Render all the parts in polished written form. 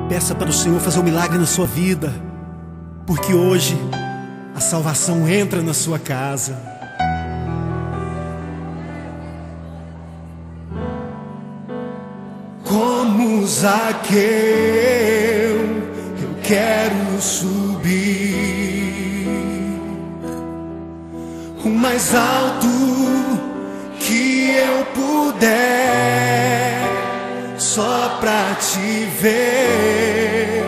Peça para o Senhor fazer um milagre na sua vida, porque hoje a salvação entra na sua casa. Como Zaqueu, eu quero subir o mais alto que eu puder, só pra te ver,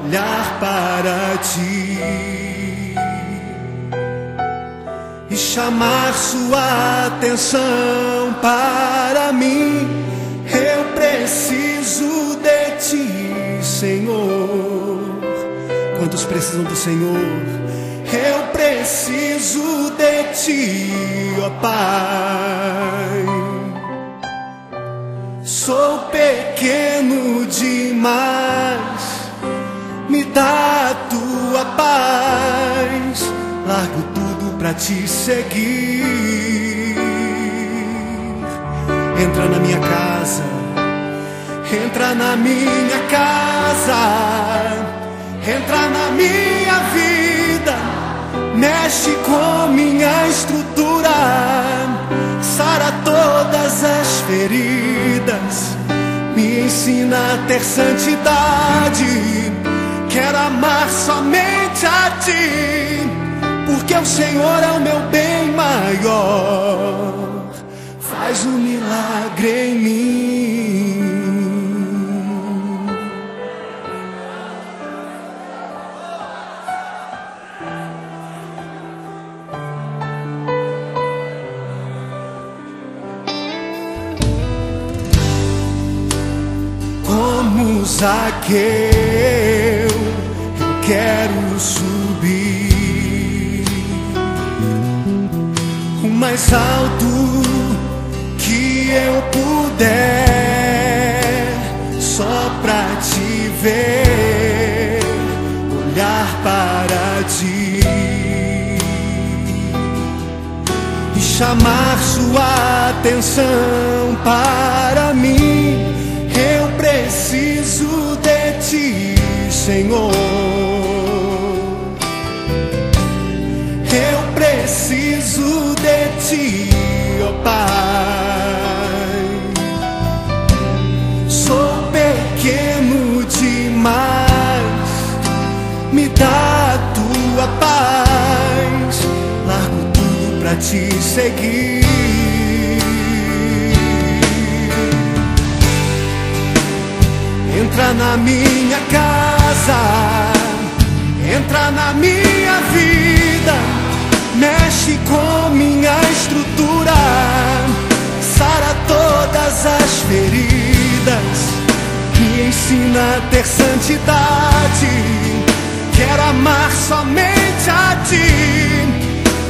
olhar para ti e chamar sua atenção para mim. Eu preciso de ti, Senhor. Quantos precisam do Senhor? Eu preciso de ti, ó Pai. Sou pequeno demais, me dá a tua paz. Largo tudo pra te seguir. Entra na minha casa, entra na minha casa, entra na minha vida, mexe com minha estrutura, sara todas as feridas, me ensina a ter santidade. Quero amar somente a ti, porque o Senhor é o meu bem maior. Faz um milagre em mim. Como Zaqueu, eu quero subir o mais alto que eu puder, só pra te ver, olhar para ti e chamar sua atenção para mim. Eu preciso de ti, Senhor. Eu preciso de ti, ó Pai. Sou pequeno demais, me dá a tua paz. Largo tudo pra te seguir. Entra na minha casa, entra na minha vida, mexe com minha estrutura, sara todas as feridas, me ensina a ter santidade. Quero amar somente a ti,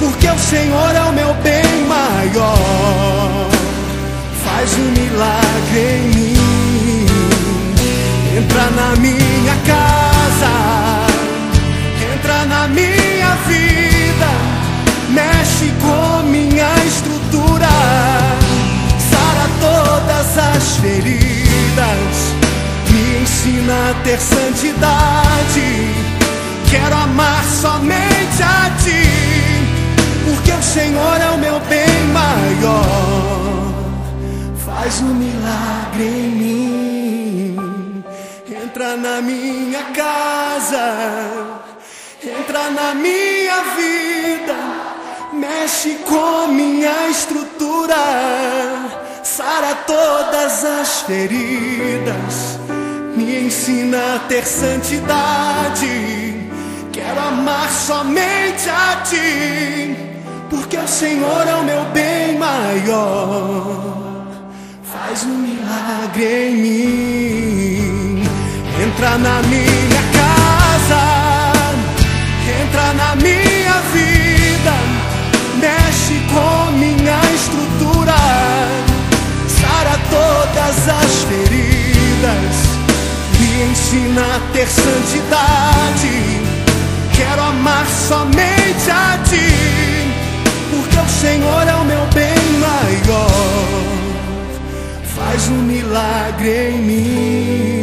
porque o Senhor é o meu bem maior. Faz um milagre em mim. Entra na minha casa, entra na minha vida, mexe com minha estrutura, sara todas as feridas, me ensina a ter santidade. Quero amar somente a ti, porque o Senhor é o meu bem maior. Faz um milagre em mim. Entra na minha casa, entra na minha vida, mexe com minha estrutura, sara todas as feridas, me ensina a ter santidade. Quero amar somente a ti, porque o Senhor é o meu bem maior. Faz um milagre em mim. Entra na minha casa, entra na minha vida, mexe com minha estrutura, sara todas as feridas, me ensina a ter santidade. Quero amar somente a ti, porque o Senhor é o meu bem maior. Faz um milagre em mim.